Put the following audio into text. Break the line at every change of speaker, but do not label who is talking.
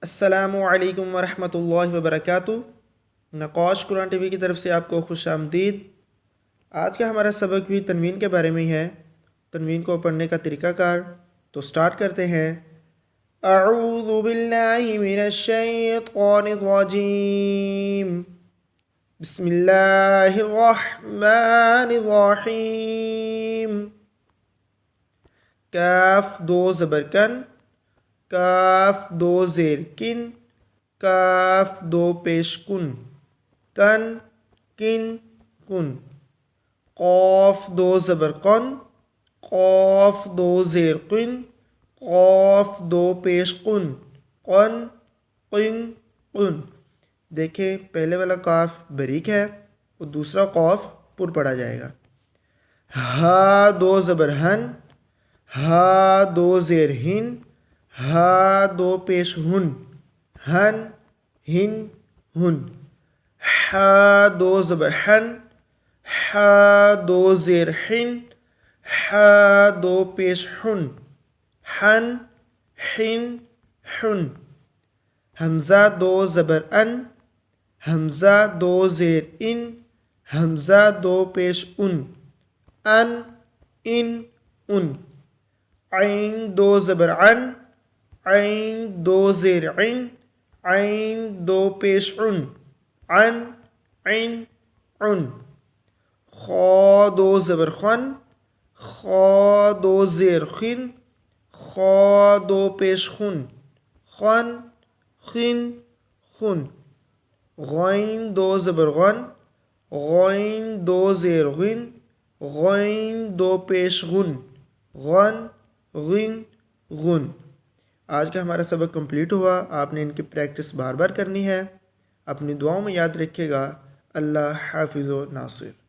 السلام علیکم ورحمۃ اللہ وبرکاتہ۔ نقاش قرآن ٹی وی کی طرف سے آپ کو خوش آمدید۔ آج کا ہمارا سبق بھی تنوین کے بارے میں ہی ہے۔ تنوین کو پڑھنے کا طریقہ کار تو سٹارٹ کرتے ہیں۔ اعوذ باللہ من الشیطان الرجیم، بسم اللہ الرحمن الرحیم۔ کاف دو زبر کن، کاف دو زیر کن، کاف دو پیش کن، کن کن کن۔ قاف دو زبر قن، قاف دو زیر قن، قاف دو پیش قن، قن قن قن۔ دیکھیں پہلے والا قاف بریک ہے اور دوسرا قاف پر پڑھا جائے گا۔ ہا دو زبر ہن، ہا دو زیر ہن، ہا دو پیش ہن، ہن ہن ہن۔ ہا دو زبر ہن، ہا دو زیر ہن، ہا دو پیش ہن، ہن ہن ہن۔ حمزہ دو زبر ان، حمزہ دو زیر ان، حمزہ دو پیش ان، ان ان۔ عین دو زبر عن، عین دو زیر عن، عین دو پیش عن، عن عن عن۔ خا دو زبر خن، خا دو زیر خن، خا دو پیش خن، خن خن خن۔ غین دو زبر غن، غین دو زیر غن، غین دو پیش غن، غن غن غن۔ آج کا ہمارا سبق کمپلیٹ ہوا۔ آپ نے ان کی پریکٹس بار بار کرنی ہے۔ اپنی دعاؤں میں یاد رکھیے گا۔ اللہ حافظ و ناصر۔